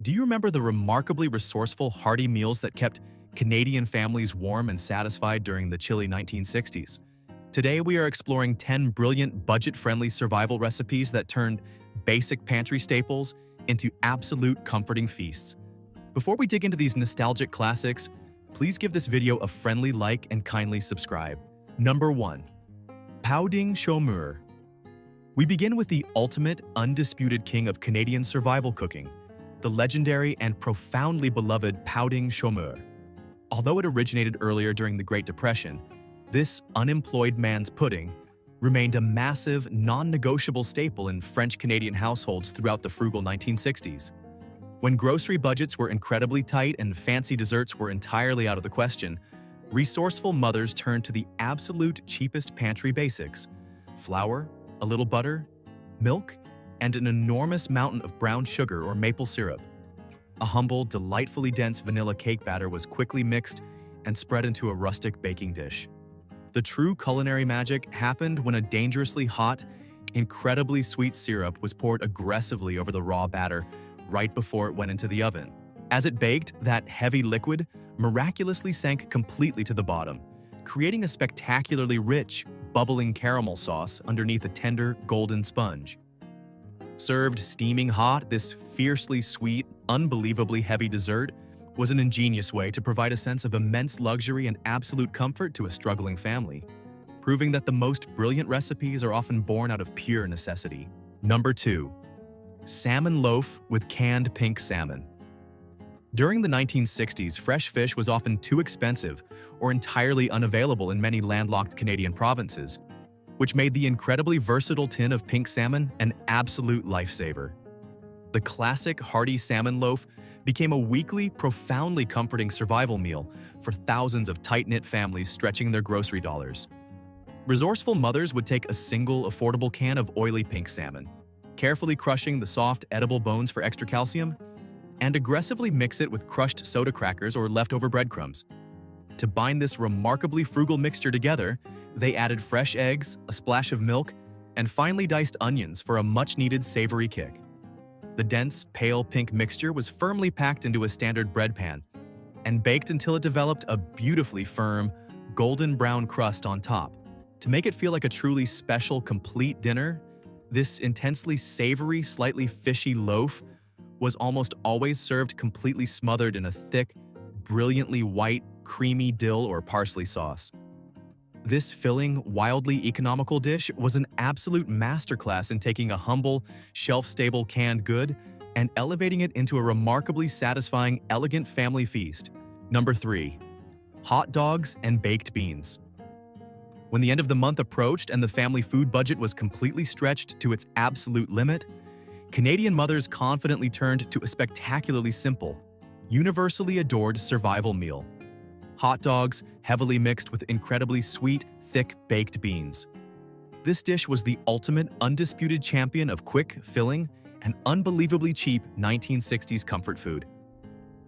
Do you remember the remarkably resourceful, hearty meals that kept Canadian families warm and satisfied during the chilly 1960s? Today, we are exploring 10 brilliant, budget-friendly survival recipes that turned basic pantry staples into absolute comforting feasts. Before we dig into these nostalgic classics, please give this video a friendly like and kindly subscribe. Number 1. Pouding Chômeur. We begin with the ultimate, undisputed king of Canadian survival cooking, the legendary and profoundly beloved Pouding Chômeur. Although it originated earlier during the Great Depression, this unemployed man's pudding remained a massive, non-negotiable staple in French-Canadian households throughout the frugal 1960s. When grocery budgets were incredibly tight and fancy desserts were entirely out of the question, resourceful mothers turned to the absolute cheapest pantry basics: flour, a little butter, milk, and an enormous mountain of brown sugar or maple syrup. A humble, delightfully dense vanilla cake batter was quickly mixed and spread into a rustic baking dish. The true culinary magic happened when a dangerously hot, incredibly sweet syrup was poured aggressively over the raw batter right before it went into the oven. As it baked, that heavy liquid miraculously sank completely to the bottom, creating a spectacularly rich, bubbling caramel sauce underneath a tender, golden sponge. Served steaming hot, this fiercely sweet, unbelievably heavy dessert was an ingenious way to provide a sense of immense luxury and absolute comfort to a struggling family, proving that the most brilliant recipes are often born out of pure necessity. Number 2. Salmon loaf with canned pink salmon. During the 1960s, fresh fish was often too expensive or entirely unavailable in many landlocked Canadian provinces, which made the incredibly versatile tin of pink salmon an absolute lifesaver. The classic hearty salmon loaf became a weekly, profoundly comforting survival meal for thousands of tight-knit families stretching their grocery dollars. Resourceful mothers would take a single, affordable can of oily pink salmon, carefully crushing the soft, edible bones for extra calcium, and aggressively mix it with crushed soda crackers or leftover breadcrumbs. To bind this remarkably frugal mixture together, they added fresh eggs, a splash of milk, and finely diced onions for a much-needed savory kick. The dense, pale pink mixture was firmly packed into a standard bread pan and baked until it developed a beautifully firm, golden brown crust on top. To make it feel like a truly special, complete dinner, this intensely savory, slightly fishy loaf was almost always served completely smothered in a thick, brilliantly white, creamy dill or parsley sauce. This filling, wildly economical dish was an absolute masterclass in taking a humble, shelf-stable canned good and elevating it into a remarkably satisfying, elegant family feast. Number 3. Hot dogs and baked beans. When the end of the month approached and the family food budget was completely stretched to its absolute limit, Canadian mothers confidently turned to a spectacularly simple, universally adored survival meal: hot dogs heavily mixed with incredibly sweet, thick baked beans. This dish was the ultimate, undisputed champion of quick, filling, and unbelievably cheap 1960s comfort food.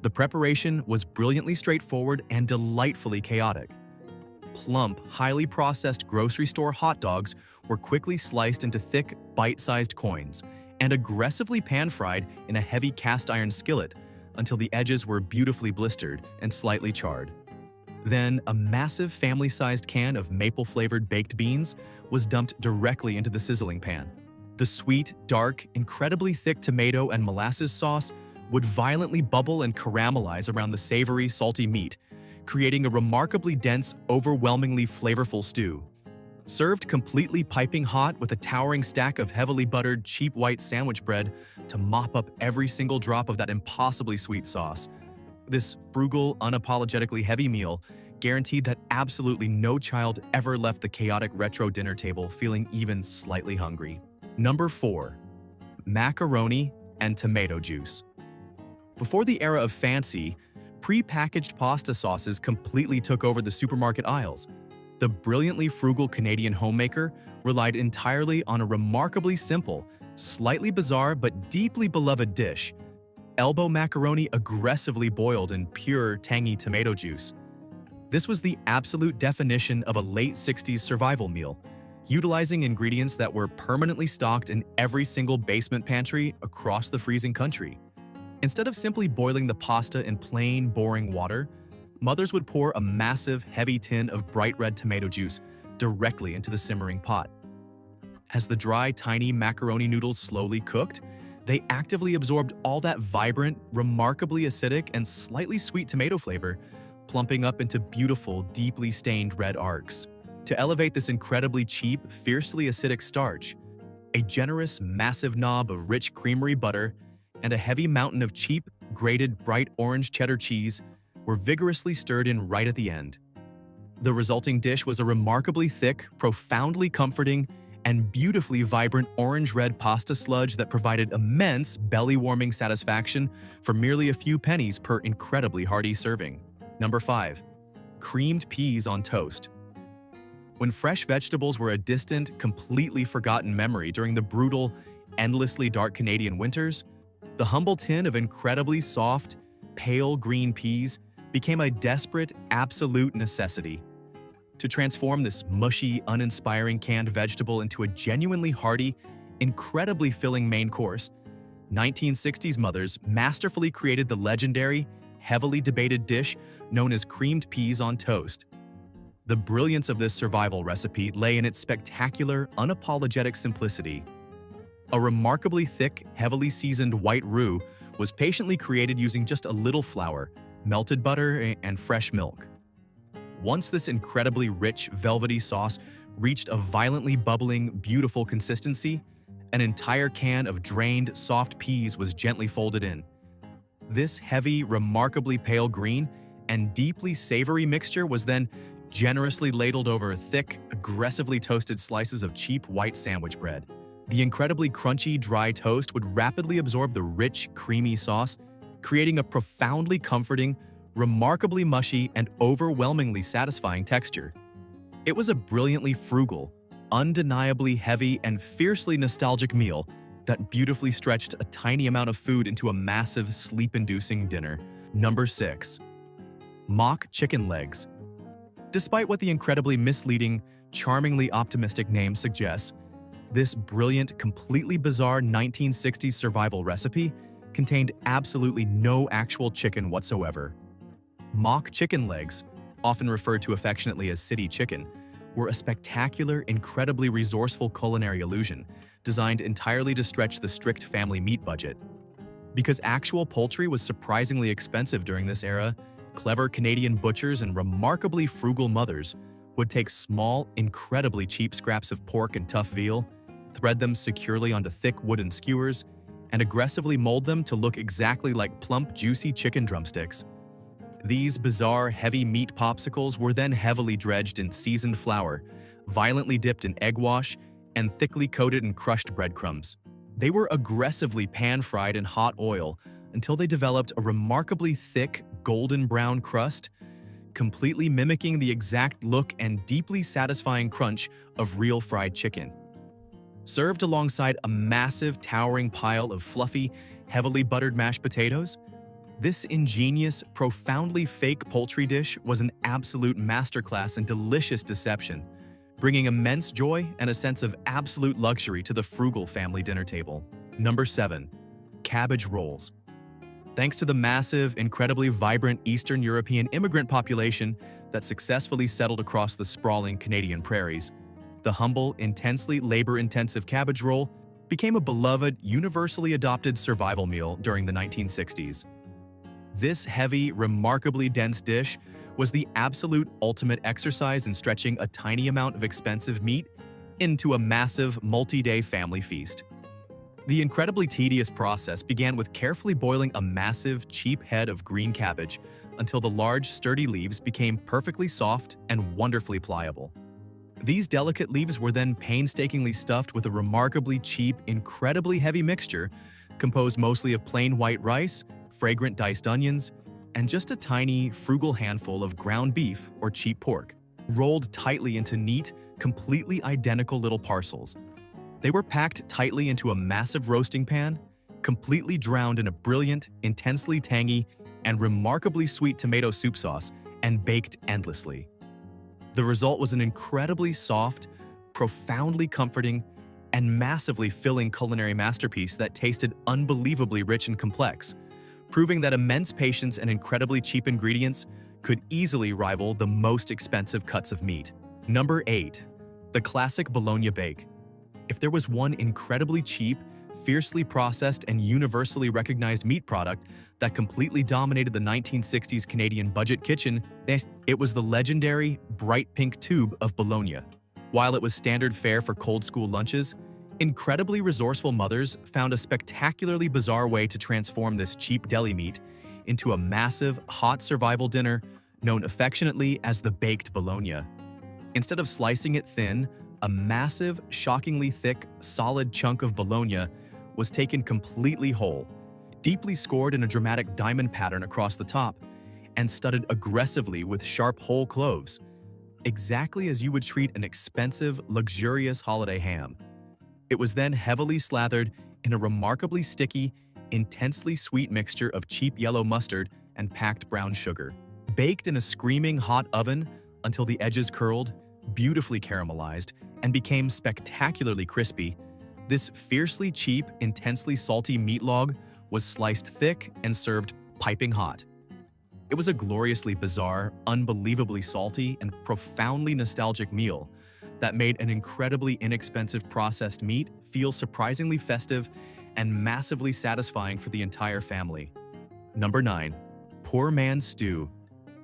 The preparation was brilliantly straightforward and delightfully chaotic. Plump, highly processed grocery store hot dogs were quickly sliced into thick, bite-sized coins and aggressively pan-fried in a heavy cast-iron skillet until the edges were beautifully blistered and slightly charred. Then, a massive family-sized can of maple-flavored baked beans was dumped directly into the sizzling pan. The sweet, dark, incredibly thick tomato and molasses sauce would violently bubble and caramelize around the savory, salty meat, creating a remarkably dense, overwhelmingly flavorful stew. Served completely piping hot with a towering stack of heavily buttered, cheap white sandwich bread to mop up every single drop of that impossibly sweet sauce. This frugal, unapologetically heavy meal guaranteed that absolutely no child ever left the chaotic retro dinner table feeling even slightly hungry. Number 4. Macaroni and tomato juice. Before the era of fancy, pre-packaged pasta sauces completely took over the supermarket aisles. The brilliantly frugal Canadian homemaker relied entirely on a remarkably simple, slightly bizarre but deeply beloved dish: elbow macaroni aggressively boiled in pure, tangy tomato juice. This was the absolute definition of a late 60s survival meal, utilizing ingredients that were permanently stocked in every single basement pantry across the freezing country. Instead of simply boiling the pasta in plain, boring water, mothers would pour a massive, heavy tin of bright red tomato juice directly into the simmering pot. As the dry, tiny macaroni noodles slowly cooked, they actively absorbed all that vibrant, remarkably acidic, and slightly sweet tomato flavor, plumping up into beautiful, deeply stained red arcs. To elevate this incredibly cheap, fiercely acidic starch, a generous, massive knob of rich creamery butter and a heavy mountain of cheap, grated, bright orange cheddar cheese were vigorously stirred in right at the end. The resulting dish was a remarkably thick, profoundly comforting, and beautifully vibrant orange-red pasta sludge that provided immense, belly-warming satisfaction for merely a few pennies per incredibly hearty serving. Number 5. Creamed peas on toast. When fresh vegetables were a distant, completely forgotten memory during the brutal, endlessly dark Canadian winters, the humble tin of incredibly soft, pale green peas became a desperate, absolute necessity. To transform this mushy, uninspiring canned vegetable into a genuinely hearty, incredibly filling main course, 1960s mothers masterfully created the legendary, heavily debated dish known as creamed peas on toast. The brilliance of this survival recipe lay in its spectacular, unapologetic simplicity. A remarkably thick, heavily seasoned white roux was patiently created using just a little flour, melted butter, and fresh milk. Once this incredibly rich, velvety sauce reached a violently bubbling, beautiful consistency, an entire can of drained, soft peas was gently folded in. This heavy, remarkably pale green and deeply savory mixture was then generously ladled over thick, aggressively toasted slices of cheap white sandwich bread. The incredibly crunchy, dry toast would rapidly absorb the rich, creamy sauce, creating a profoundly comforting, remarkably mushy, and overwhelmingly satisfying texture. It was a brilliantly frugal, undeniably heavy, and fiercely nostalgic meal that beautifully stretched a tiny amount of food into a massive, sleep-inducing dinner. Number 6. Mock chicken legs. Despite what the incredibly misleading, charmingly optimistic name suggests, this brilliant, completely bizarre 1960s survival recipe contained absolutely no actual chicken whatsoever. Mock chicken legs, often referred to affectionately as city chicken, were a spectacular, incredibly resourceful culinary illusion designed entirely to stretch the strict family meat budget. Because actual poultry was surprisingly expensive during this era, clever Canadian butchers and remarkably frugal mothers would take small, incredibly cheap scraps of pork and tough veal, thread them securely onto thick wooden skewers, and aggressively mold them to look exactly like plump, juicy chicken drumsticks. These bizarre, heavy meat popsicles were then heavily dredged in seasoned flour, violently dipped in egg wash, and thickly coated in crushed breadcrumbs. They were aggressively pan-fried in hot oil until they developed a remarkably thick, golden brown crust, completely mimicking the exact look and deeply satisfying crunch of real fried chicken. Served alongside a massive, towering pile of fluffy, heavily buttered mashed potatoes, this ingenious, profoundly fake poultry dish was an absolute masterclass in delicious deception, bringing immense joy and a sense of absolute luxury to the frugal family dinner table. Number 7. Cabbage rolls. Thanks to the massive, incredibly vibrant Eastern European immigrant population that successfully settled across the sprawling Canadian prairies, the humble, intensely labor-intensive cabbage roll became a beloved, universally adopted survival meal during the 1960s. This heavy, remarkably dense dish was the absolute ultimate exercise in stretching a tiny amount of expensive meat into a massive, multi-day family feast. The incredibly tedious process began with carefully boiling a massive, cheap head of green cabbage until the large, sturdy leaves became perfectly soft and wonderfully pliable. These delicate leaves were then painstakingly stuffed with a remarkably cheap, incredibly heavy mixture composed mostly of plain white rice, fragrant diced onions, and just a tiny, frugal handful of ground beef or cheap pork, rolled tightly into neat, completely identical little parcels. They were packed tightly into a massive roasting pan, completely drowned in a brilliant, intensely tangy, and remarkably sweet tomato soup sauce, and baked endlessly. The result was an incredibly soft, profoundly comforting, and massively filling culinary masterpiece that tasted unbelievably rich and complex, proving that immense patience and incredibly cheap ingredients could easily rival the most expensive cuts of meat. Number 8. The classic bologna bake. If there was one incredibly cheap, fiercely processed, and universally recognized meat product that completely dominated the 1960s Canadian budget kitchen, it was the legendary bright pink tube of bologna. While it was standard fare for cold school lunches, incredibly resourceful mothers found a spectacularly bizarre way to transform this cheap deli meat into a massive, hot survival dinner known affectionately as the baked bologna. Instead of slicing it thin, a massive, shockingly thick, solid chunk of bologna was taken completely whole, deeply scored in a dramatic diamond pattern across the top, and studded aggressively with sharp whole cloves, exactly as you would treat an expensive, luxurious holiday ham. It was then heavily slathered in a remarkably sticky, intensely sweet mixture of cheap yellow mustard and packed brown sugar. Baked in a screaming hot oven until the edges curled, beautifully caramelized, and became spectacularly crispy, this fiercely cheap, intensely salty meat log was sliced thick and served piping hot. It was a gloriously bizarre, unbelievably salty, and profoundly nostalgic meal that made an incredibly inexpensive processed meat feel surprisingly festive and massively satisfying for the entire family. Number 9. Poor man's stew.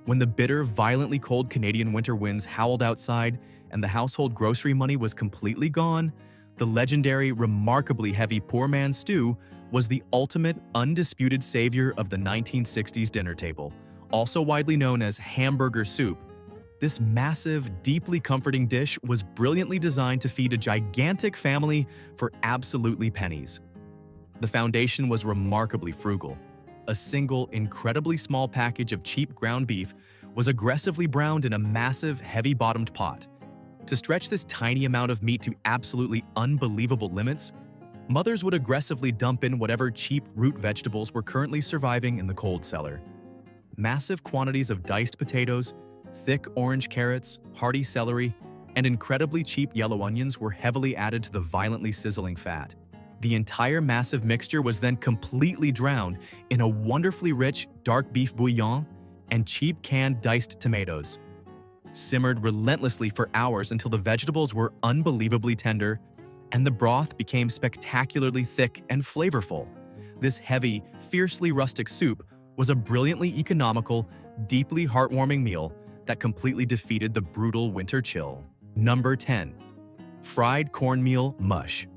When the bitter, violently cold Canadian winter winds howled outside and the household grocery money was completely gone, the legendary, remarkably heavy poor man's stew was the ultimate, undisputed savior of the 1960s dinner table, also widely known as hamburger soup. This massive, deeply comforting dish was brilliantly designed to feed a gigantic family for absolutely pennies. The foundation was remarkably frugal. A single, incredibly small package of cheap ground beef was aggressively browned in a massive, heavy-bottomed pot. To stretch this tiny amount of meat to absolutely unbelievable limits, mothers would aggressively dump in whatever cheap root vegetables were currently surviving in the cold cellar. Massive quantities of diced potatoes, thick orange carrots, hearty celery, and incredibly cheap yellow onions were heavily added to the violently sizzling fat. The entire massive mixture was then completely drowned in a wonderfully rich dark beef bouillon and cheap canned diced tomatoes. Simmered relentlessly for hours until the vegetables were unbelievably tender and the broth became spectacularly thick and flavorful. This heavy, fiercely rustic soup was a brilliantly economical, deeply heartwarming meal that completely defeated the brutal winter chill. Number 10. Fried cornmeal mush.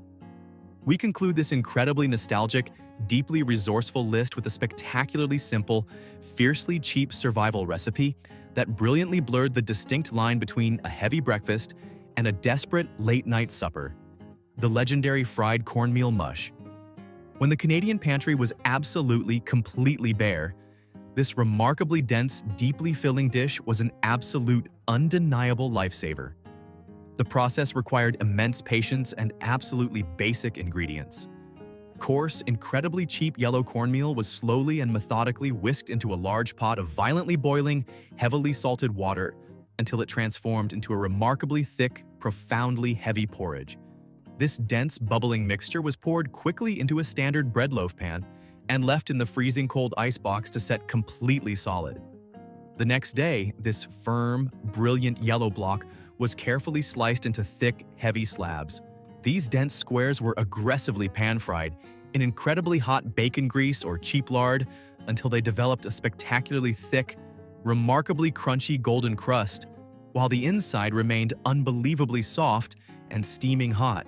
We conclude this incredibly nostalgic, deeply resourceful list with a spectacularly simple, fiercely cheap survival recipe that brilliantly blurred the distinct line between a heavy breakfast and a desperate late-night supper. The legendary fried cornmeal mush. When the Canadian pantry was absolutely, completely bare, this remarkably dense, deeply filling dish was an absolute, undeniable lifesaver. The process required immense patience and absolutely basic ingredients. Coarse, incredibly cheap yellow cornmeal was slowly and methodically whisked into a large pot of violently boiling, heavily salted water until it transformed into a remarkably thick, profoundly heavy porridge. This dense, bubbling mixture was poured quickly into a standard bread loaf pan and left in the freezing cold icebox to set completely solid. The next day, this firm, brilliant yellow block was carefully sliced into thick, heavy slabs. These dense squares were aggressively pan-fried in incredibly hot bacon grease or cheap lard until they developed a spectacularly thick, remarkably crunchy golden crust, while the inside remained unbelievably soft and steaming hot.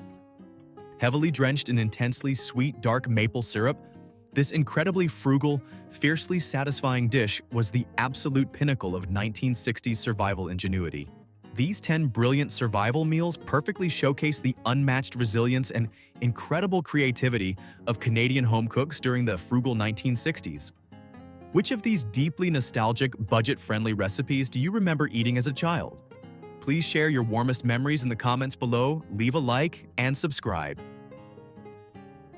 Heavily drenched in intensely sweet dark maple syrup, this incredibly frugal, fiercely satisfying dish was the absolute pinnacle of 1960s survival ingenuity. These 10 brilliant survival meals perfectly showcase the unmatched resilience and incredible creativity of Canadian home cooks during the frugal 1960s. Which of these deeply nostalgic, budget-friendly recipes do you remember eating as a child? Please share your warmest memories in the comments below, leave a like, and subscribe.